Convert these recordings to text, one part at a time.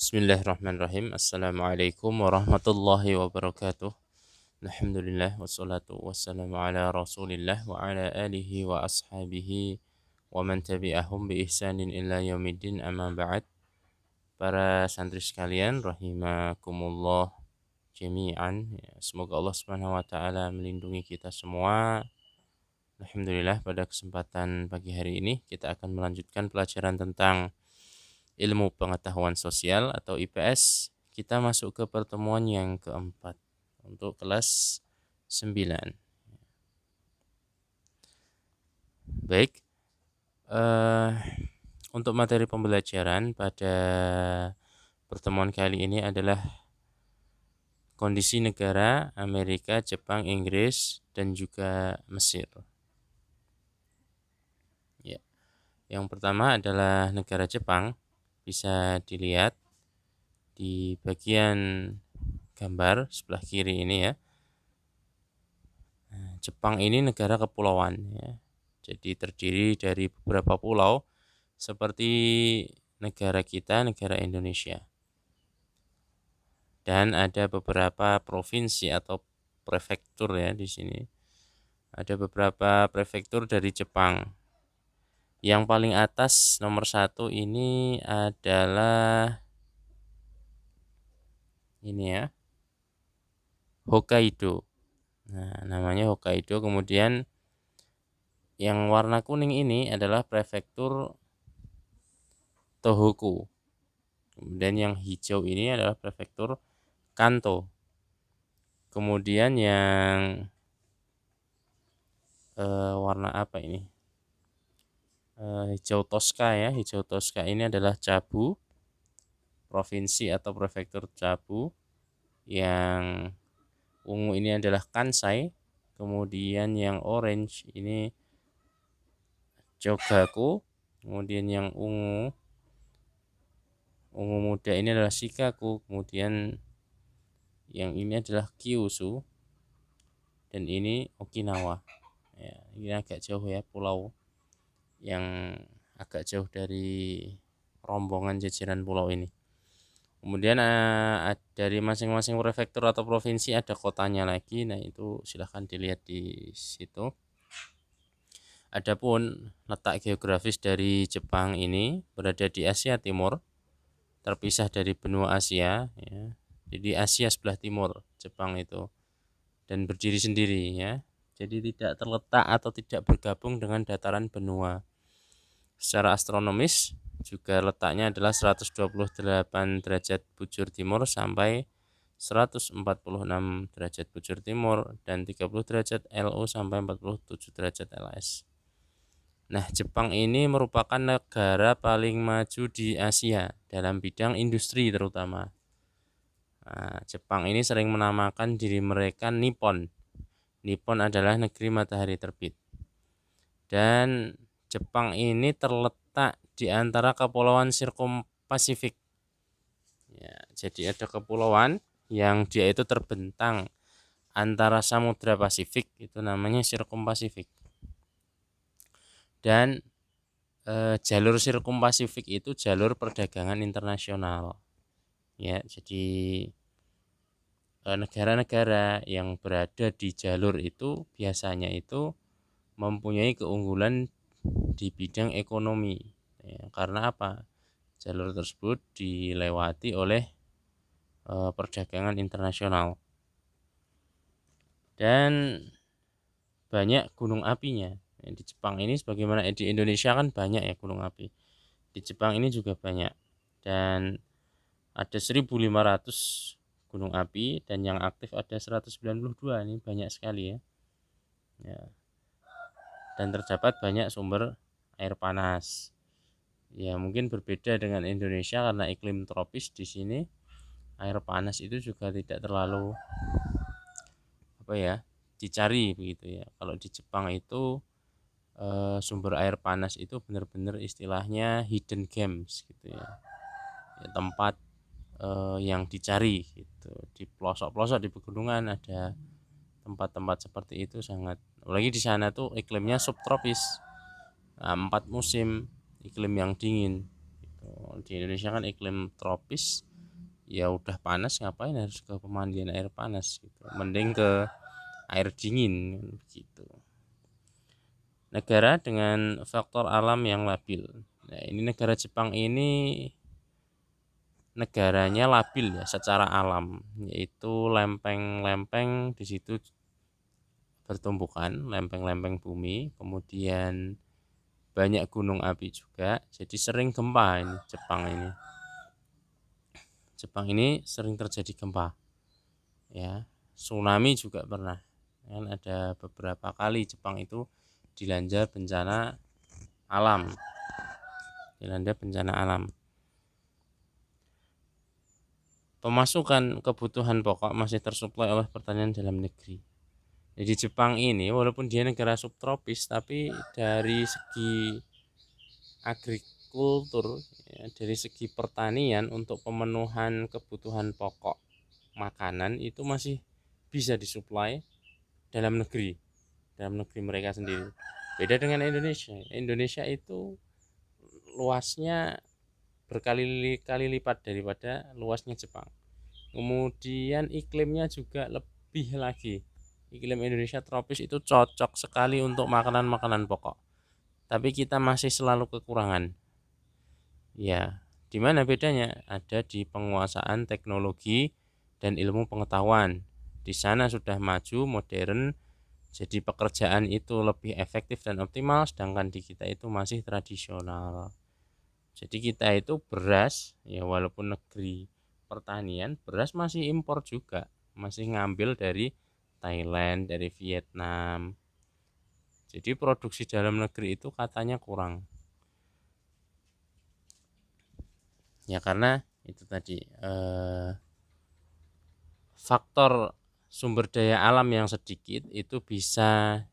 Bismillahirrahmanirrahim. Assalamualaikum warahmatullahi wabarakatuh. Alhamdulillah wassalatu wassalamu ala Rasulillah wa ala alihi wa ashabihi wa man tabi'ahum bi ihsanin ila yaumiddin amma ba'd. Para santri sekalian rahimakumullah jami'an. Ya, semoga Allah Subhanahu wa taala melindungi kita semua. Alhamdulillah pada kesempatan pagi hari ini kita akan melanjutkan pelajaran tentang ilmu pengetahuan sosial atau IPS. Kita masuk ke pertemuan yang keempat untuk kelas 9. Baik, eh, untuk materi pembelajaran pada pertemuan kali ini adalah kondisi negara Amerika, Jepang, Inggris, dan juga Mesir. Ya. Yang pertama adalah negara Jepang. Bisa dilihat di bagian gambar sebelah kiri ini ya. Jepang ini negara kepulauan ya. Jadi terdiri dari beberapa pulau seperti negara kita, negara Indonesia. Dan ada beberapa provinsi atau prefektur ya di sini. Ada beberapa prefektur dari Jepang. Yang paling atas nomor 1 ini adalah ini ya, Hokkaido. Nah, namanya Hokkaido. Kemudian yang warna kuning ini adalah prefektur Tohoku. Kemudian yang hijau ini adalah prefektur Kanto. Kemudian yang warna apa ini? Hijau Toska ya. Hijau Toska ini adalah Cebu, provinsi atau prefektur Cebu. Yang ungu ini adalah Kansai. Kemudian yang orange ini Jogaku. Kemudian yang ungu muda ini adalah Shikaku. Kemudian yang ini adalah Kyushu. Dan ini Okinawa. Ya, ini agak jauh ya, pulau yang agak jauh dari rombongan jajaran pulau ini. Kemudian dari masing-masing prefektur atau provinsi ada kotanya lagi. Nah, itu silahkan dilihat di situ. Adapun letak geografis dari Jepang ini berada di Asia Timur, terpisah dari benua Asia ya. Jadi Asia sebelah timur Jepang itu, dan berdiri sendiri ya. Jadi tidak terletak atau tidak bergabung dengan dataran benua. Secara astronomis juga letaknya adalah 128 derajat bujur timur sampai 146 derajat bujur timur dan 30 derajat LU sampai 47 derajat LS. Nah, Jepang ini merupakan negara paling maju di Asia dalam bidang industri terutama. Nah, Jepang ini sering menamakan diri mereka Nippon. Nippon adalah negeri matahari terbit. Dan Jepang ini terletak di antara kepulauan Sirkumpasifik. Ya, jadi ada kepulauan yang dia itu terbentang antara Samudra Pasifik, itu namanya Sirkumpasifik. Dan jalur Sirkumpasifik itu jalur perdagangan internasional. Ya, jadi negara-negara yang berada di jalur itu biasanya itu mempunyai keunggulan di bidang ekonomi ya, karena apa? Jalur tersebut dilewati oleh perdagangan internasional dan banyak gunung apinya. Di Jepang ini sebagaimana di Indonesia kan banyak ya gunung api, di Jepang ini juga banyak, dan ada 1.500 gunung api dan yang aktif ada 192. Ini banyak sekali ya. Ya. Dan terdapat banyak sumber air panas. Ya, mungkin berbeda dengan Indonesia karena iklim tropis di sini. Air panas itu juga tidak terlalu dicari begitu ya. Kalau di Jepang itu sumber air panas itu benar-benar istilahnya hidden gems gitu ya. Tempat yang dicari gitu. Di pelosok-pelosok di pegunungan ada tempat-tempat seperti itu sangat. Apalagi di sana tuh iklimnya subtropis. Nah, 4 musim iklim yang dingin. Gitu. Di Indonesia kan iklim tropis, ya udah panas ngapain harus ke pemandian air panas gitu. Mending ke air dingin gitu. Negara dengan faktor alam yang labil. Nah, ini negara Jepang ini negaranya labil ya secara alam, yaitu lempeng-lempeng di situ bertumbukan, lempeng-lempeng bumi, kemudian banyak gunung api juga, jadi sering gempa ini Jepang ini. Jepang ini sering terjadi gempa, ya, tsunami juga pernah. Kan ada beberapa kali Jepang itu dilanda bencana alam, dilanda bencana alam. Pemasukan kebutuhan pokok masih tersuplai oleh pertanian dalam negeri. Jadi Jepang ini walaupun dia negara subtropis, tapi dari segi agrikultur, ya, dari segi pertanian untuk pemenuhan kebutuhan pokok makanan itu masih bisa disuplai dalam negeri mereka sendiri. Beda dengan Indonesia. Indonesia itu luasnya berkali-kali lipat daripada luasnya Jepang. Kemudian iklimnya juga lebih lagi. Iklim Indonesia tropis itu cocok sekali untuk makanan-makanan pokok. Tapi kita masih selalu kekurangan. Ya, di mana bedanya? Ada di penguasaan teknologi dan ilmu pengetahuan. Di sana sudah maju, modern, jadi pekerjaan itu lebih efektif dan optimal, sedangkan di kita itu masih tradisional. Jadi kita itu beras, ya walaupun negeri pertanian, beras masih impor juga, masih ngambil dari Thailand, dari Vietnam. Jadi produksi dalam negeri itu katanya kurang. Ya karena itu tadi faktor sumber daya alam yang sedikit itu bisa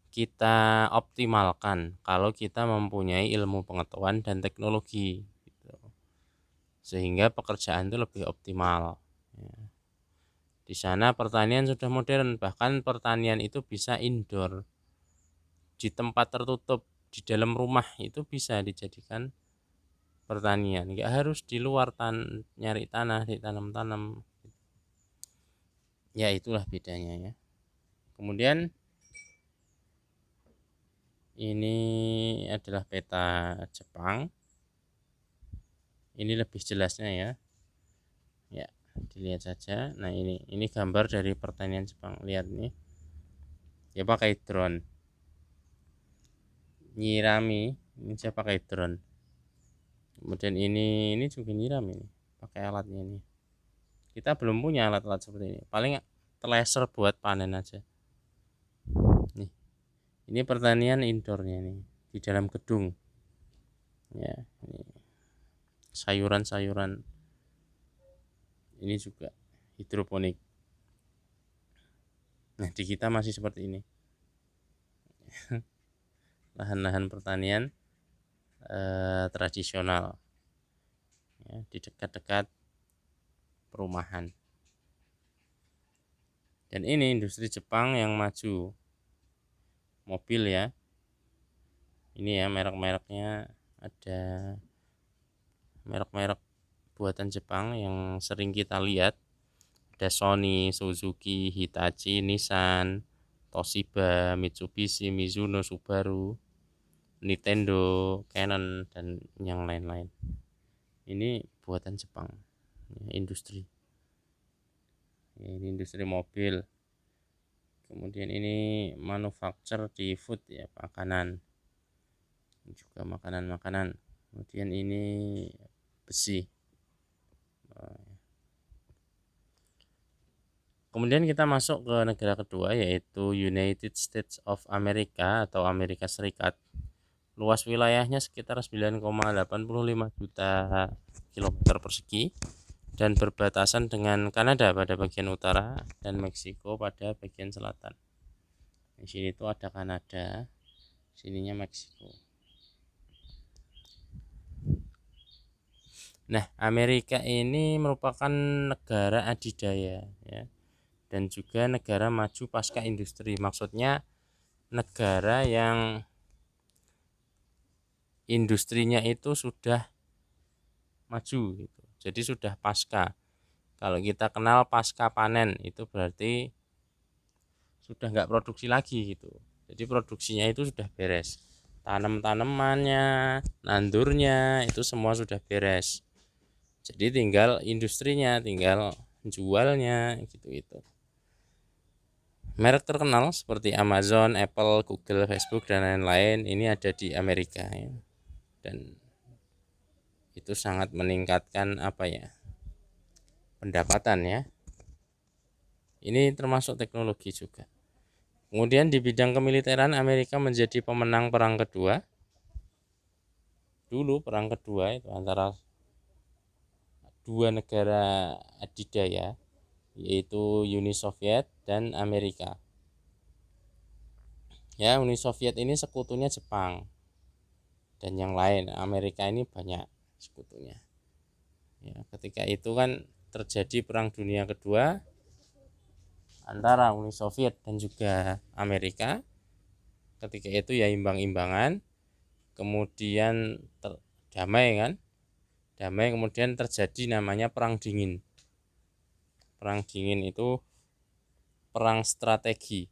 kita optimalkan kalau kita mempunyai ilmu pengetahuan dan teknologi gitu. Sehingga pekerjaan itu lebih optimal ya. Di sana pertanian sudah modern, bahkan pertanian itu bisa indoor, di tempat tertutup, di dalam rumah itu bisa dijadikan pertanian, nggak harus di luar nyari tanah ditanam-tanam. Ya itulah bedanya ya. Kemudian ini adalah peta Jepang. Ini lebih jelasnya ya. Ya, dilihat saja. Nah, ini gambar dari pertanian Jepang. Lihat nih. Ya pakai drone. Nyirami, ini saya pakai drone. Kemudian ini juga nyiram ini. Pakai alatnya ini. Kita belum punya alat-alat seperti ini. Paling laser buat panen aja. Nih. Ini pertanian indoornya nih, di dalam gedung. Ya, ini sayuran-sayuran. Ini juga hidroponik. Nah, di kita masih seperti ini. Lahan-lahan pertanian tradisional. Ya, di dekat-dekat perumahan. Dan ini industri Jepang yang maju. Mobil ya. Ini ya merek-mereknya, ada merek-merek buatan Jepang yang sering kita lihat. Ada Sony, Suzuki, Hitachi, Nissan, Toshiba, Mitsubishi, Mizuno, Subaru, Nintendo, Canon, dan yang lain-lain. Ini buatan Jepang ya, industri ya, ini industri mobil. Kemudian ini manufaktur di food ya, makanan, juga makanan-makanan. Kemudian ini besi. Kemudian kita masuk ke negara kedua, yaitu United States of America atau Amerika Serikat. Luas wilayahnya sekitar 9,85 juta kilometer persegi dan berbatasan dengan Kanada pada bagian utara dan Meksiko pada bagian selatan. Di sini tuh ada Kanada, sininya Meksiko. Nah, Amerika ini merupakan negara adidaya ya, dan juga negara maju pasca industri. Maksudnya negara yang industrinya itu sudah maju gitu. Jadi sudah pasca. Kalau kita kenal pasca panen itu berarti sudah nggak produksi lagi gitu. Jadi produksinya itu sudah beres. Tanam-tanamannya, nandurnya itu semua sudah beres. Jadi tinggal industrinya, tinggal jualnya gitu. Merek terkenal seperti Amazon, Apple, Google, Facebook dan lain-lain ini ada di Amerika ya. Dan itu sangat meningkatkan pendapatan ya. Ini termasuk teknologi juga. Kemudian di bidang kemiliteran Amerika menjadi pemenang perang kedua. Dulu perang kedua itu antara dua negara adidaya yaitu Uni Soviet dan Amerika. Ya, Uni Soviet ini sekutunya Jepang dan yang lain. Amerika ini banyak sekutunya. Ya, ketika itu kan terjadi perang dunia kedua antara Uni Soviet dan juga Amerika. Ketika itu ya imbang-imbangan, kemudian damai kan, damai kemudian terjadi namanya perang dingin. Perang dingin itu perang strategi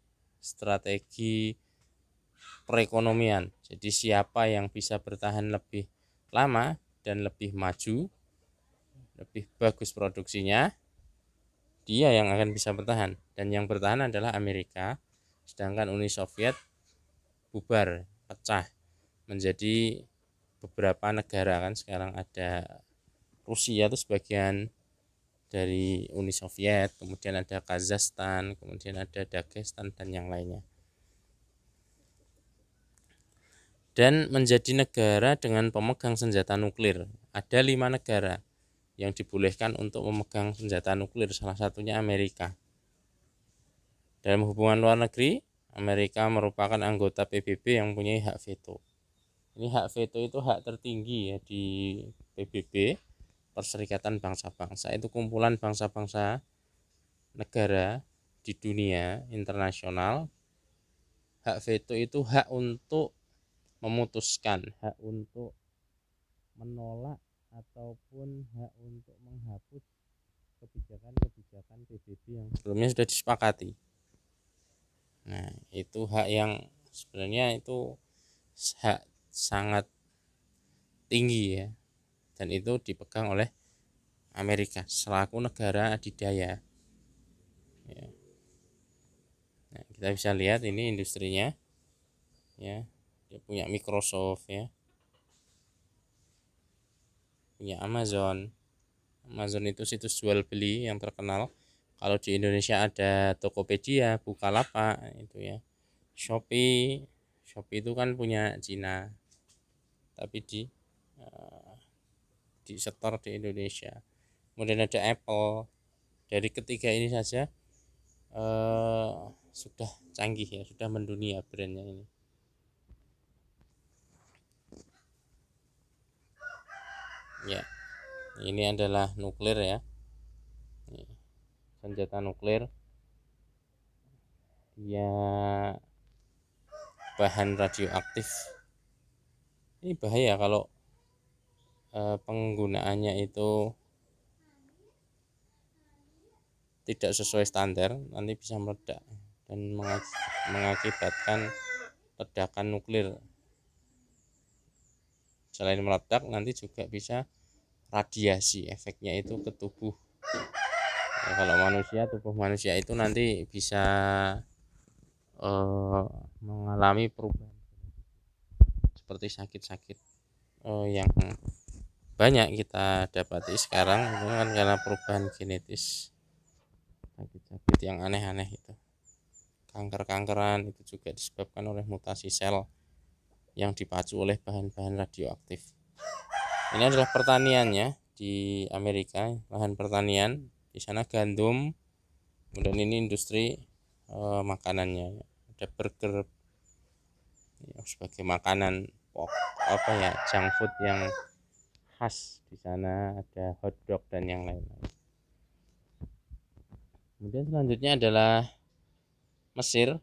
perekonomian. Jadi siapa yang bisa bertahan lebih lama dan lebih maju, lebih bagus produksinya, dia yang akan bisa bertahan. Dan yang bertahan adalah Amerika, sedangkan Uni Soviet bubar, pecah menjadi beberapa negara kan. Sekarang ada Rusia itu sebagian dari Uni Soviet, kemudian ada Kazakhstan, kemudian ada Dagestan dan yang lainnya. Dan menjadi negara dengan pemegang senjata nuklir. Ada 5 negara yang dibolehkan untuk memegang senjata nuklir, salah satunya Amerika. Dalam hubungan luar negeri, Amerika merupakan anggota PBB yang mempunyai hak veto. Ini hak veto itu hak tertinggi ya di PBB, Perserikatan Bangsa-Bangsa. Itu kumpulan bangsa-bangsa negara di dunia internasional. Hak veto itu hak untuk memutuskan, hak untuk menolak ataupun hak untuk menghapus kebijakan-kebijakan PBB yang sebelumnya sudah disepakati. Nah, itu hak yang sebenarnya itu hak sangat tinggi ya, dan itu dipegang oleh Amerika selaku negara adidaya. Ya. Nah, kita bisa lihat ini industrinya, ya, dia punya Microsoft ya, punya Amazon. Amazon itu situs jual beli yang terkenal. Kalau di Indonesia ada Tokopedia, Bukalapak itu ya. Shopee itu kan punya Cina, tapi di setor di Indonesia. Kemudian ada Apple. Dari ketiga ini saja sudah canggih ya, sudah mendunia brandnya ini. Ya, ini adalah nuklir ya. Senjata nuklir, dia bahan radioaktif. Ini bahaya kalau penggunaannya itu tidak sesuai standar, nanti bisa meledak dan mengakibatkan ledakan nuklir. Selain meledak, nanti juga bisa radiasi, efeknya itu ke tubuh. Ya, kalau tubuh manusia itu nanti bisa mengalami perubahan seperti sakit-sakit yang banyak kita dapati sekarang itu kan karena perubahan genetis, sakit-sakit yang aneh-aneh itu, kanker-kankeran itu juga disebabkan oleh mutasi sel yang dipacu oleh bahan-bahan radioaktif. Ini adalah pertaniannya di Amerika, lahan pertanian di sana gandum, kemudian ini industri makanannya, ada burger ya, sebagai makanan junk food yang khas di sana, ada hotdog dan yang lain-lain. Kemudian selanjutnya adalah Mesir.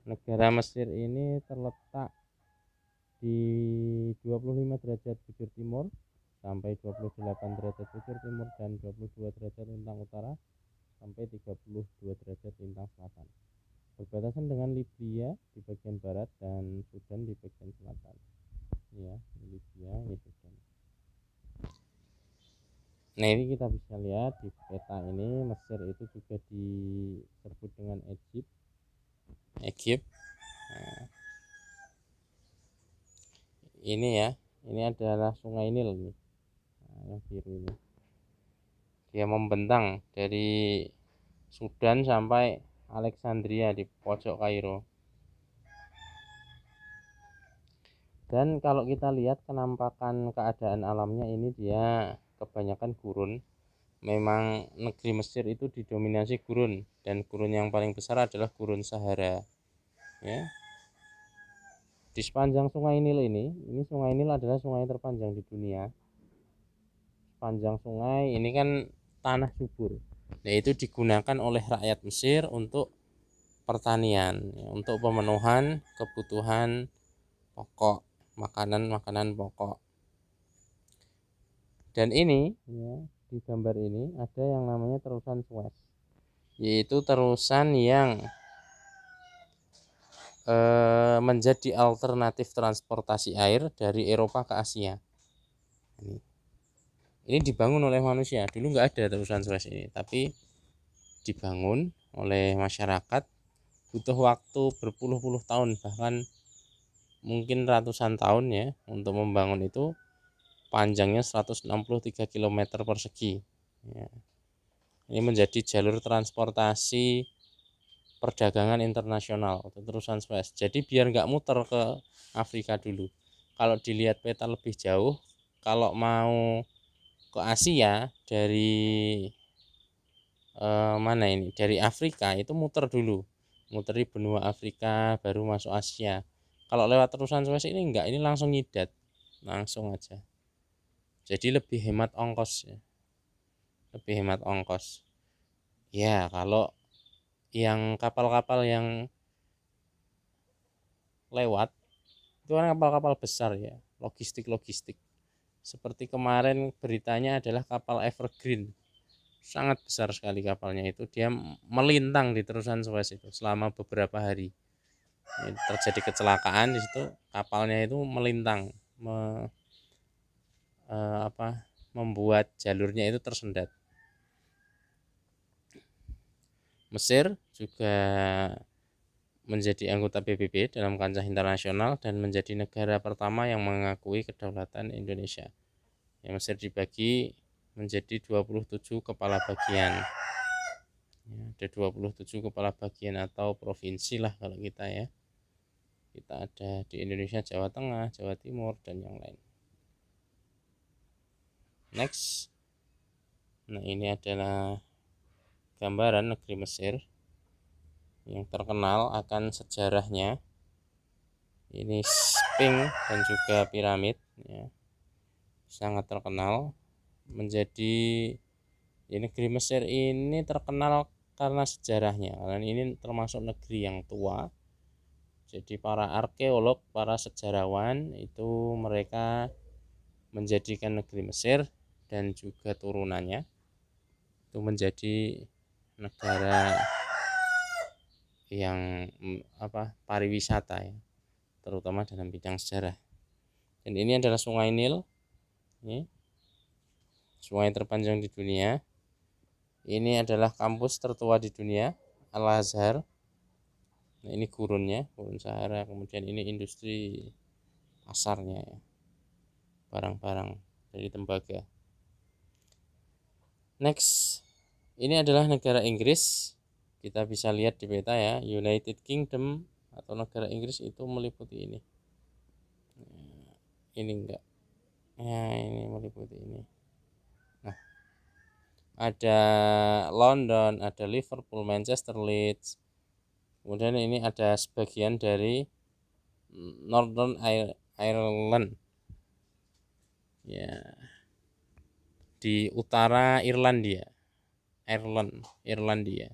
Negara Mesir ini terletak di 25 derajat bujur timur sampai 28 derajat bujur timur dan 22 derajat lintang utara sampai 32 derajat lintang selatan. Berbatasan dengan Libya di bagian barat dan Sudan di bagian selatan. Ya, ini Libya, ini Sudan. Nah, ini kita bisa lihat di peta ini Mesir itu juga disebut dengan Egypt. Nah, ini ya, ini adalah Sungai Nil nih. Nah, yang biru ini. Dia membentang dari Sudan sampai Alexandria di pojok Kairo. Dan kalau kita lihat penampakan keadaan alamnya ini dia kebanyakan gurun. Memang negeri Mesir itu didominasi gurun dan gurun yang paling besar adalah gurun Sahara. Ya. Di sepanjang Sungai Nil ini Sungai Nil adalah sungai terpanjang di dunia. Sepanjang sungai ini kan tanah subur. Nah, itu digunakan oleh rakyat Mesir untuk pertanian, ya, untuk pemenuhan kebutuhan pokok, makanan pokok. Dan ini ya, di gambar ini ada yang namanya terusan Suez, yaitu terusan yang menjadi alternatif transportasi air dari Eropa ke Asia. Ini dibangun oleh manusia. Dulu nggak ada terusan Suez ini, tapi dibangun oleh masyarakat. Butuh waktu berpuluh-puluh tahun, bahkan mungkin ratusan tahun ya, untuk membangun itu. Panjangnya 163 km persegi. Ya. Ini menjadi jalur transportasi perdagangan internasional atau terusan Suez. Jadi biar nggak muter ke Afrika dulu. Kalau dilihat peta lebih jauh, kalau mau ke Asia dari mana ini? Dari Afrika itu muter dulu, muteri benua Afrika baru masuk Asia. Kalau lewat terusan Suez ini enggak, ini langsung nyidat, langsung aja. Jadi lebih hemat ongkos ya. Lebih hemat ongkos. Ya, kalau yang kapal-kapal yang lewat itu kan kapal-kapal besar ya, logistik. Seperti kemarin beritanya adalah kapal Evergreen. Sangat besar sekali kapalnya itu. Dia melintang di terusan Suez itu selama beberapa hari. Terjadi kecelakaan di situ, kapalnya itu melintang, membuat jalurnya itu tersendat. Mesir juga menjadi anggota PBB dalam kancah internasional dan menjadi negara pertama yang mengakui kedaulatan Indonesia. Ya, Mesir dibagi menjadi 27 kepala bagian. Ya, ada 27 kepala bagian atau provinsi lah kalau kita ya. Kita ada di Indonesia Jawa Tengah, Jawa Timur, dan yang lain. Next. Nah, ini adalah gambaran negeri Mesir yang terkenal akan sejarahnya. Ini Sphinx dan juga piramid ya. Sangat terkenal, menjadi ya, negeri Mesir ini terkenal karena sejarahnya, karena ini termasuk negeri yang tua. Jadi para arkeolog, para sejarawan itu mereka menjadikan negeri Mesir dan juga turunannya itu menjadi negara yang pariwisata ya, terutama dalam bidang sejarah. Dan ini adalah Sungai Nil, ini sungai terpanjang di dunia. Ini adalah kampus tertua di dunia, Al-Azhar. Nah, ini gurun Sahara. Kemudian ini industri pasarnya ya, barang-barang dari tembaga. Next, ini adalah negara Inggris. Kita bisa lihat di peta ya, United Kingdom atau negara Inggris itu meliputi ini. Ini enggak. Ya, ini meliputi ini. Nah, ada London, ada Liverpool, Manchester, Leeds. Kemudian ini ada sebagian dari Northern Ireland. Ya. Di utara Irlandia. Irlandia.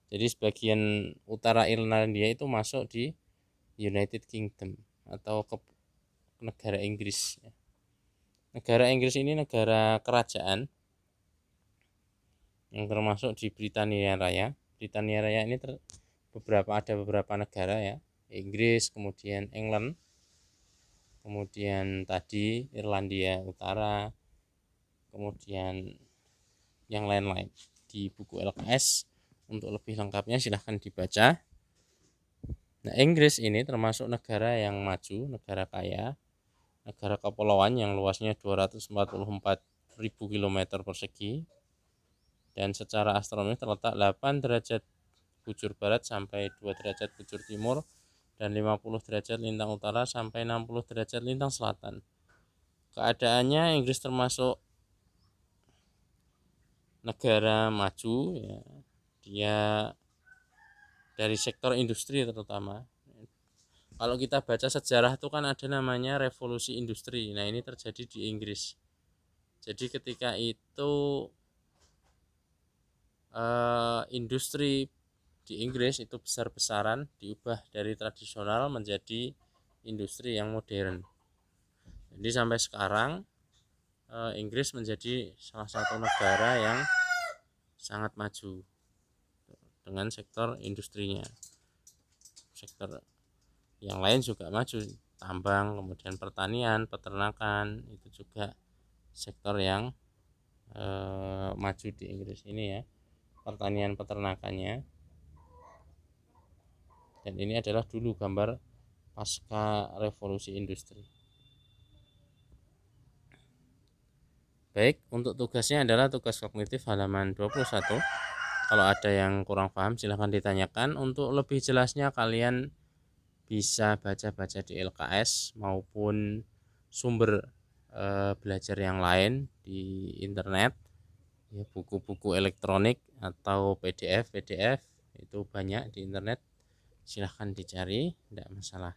Jadi sebagian utara Irlandia itu masuk di United Kingdom atau ke negara Inggris. Negara Inggris ini negara kerajaan yang termasuk di Britania Raya. Britania Raya ini ada beberapa negara ya. Inggris, kemudian England, kemudian tadi Irlandia Utara, kemudian yang lain-lain. Di buku LKS untuk lebih lengkapnya silahkan dibaca. Nah, Inggris ini termasuk negara yang maju, negara kaya, negara kepulauan yang luasnya 244.000 km persegi, dan secara astronomis terletak 8 derajat bujur barat sampai 2 derajat bujur timur dan 50 derajat lintang utara sampai 60 derajat lintang selatan. Keadaannya Inggris termasuk negara maju ya. Dia dari sektor industri terutama. Kalau kita baca sejarah itu kan ada namanya revolusi industri. Nah, ini terjadi di Inggris. Jadi ketika itu industri di Inggris itu besar-besaran diubah dari tradisional menjadi industri yang modern. Jadi sampai sekarang Inggris menjadi salah satu negara yang sangat maju dengan sektor industrinya. Sektor yang lain juga maju, tambang, kemudian pertanian, peternakan, itu juga sektor yang maju di Inggris ini ya, pertanian peternakannya. Dan ini adalah dulu gambar pasca revolusi industri. Baik, untuk tugasnya adalah tugas kognitif halaman 21. Kalau ada yang kurang paham silahkan ditanyakan. Untuk lebih jelasnya kalian bisa baca-baca di LKS maupun sumber belajar yang lain di internet ya, buku-buku elektronik atau PDF itu banyak di internet, silahkan dicari, tidak masalah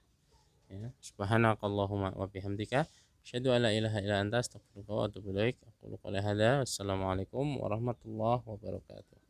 ya. Subhanakallahumma wa bihamdika asyhadu an la ilaha illa anta astaghfiruka wa atubu ilaik. Aku qouli hadza. Wassalamualaikum warahmatullahi wabarakatuh.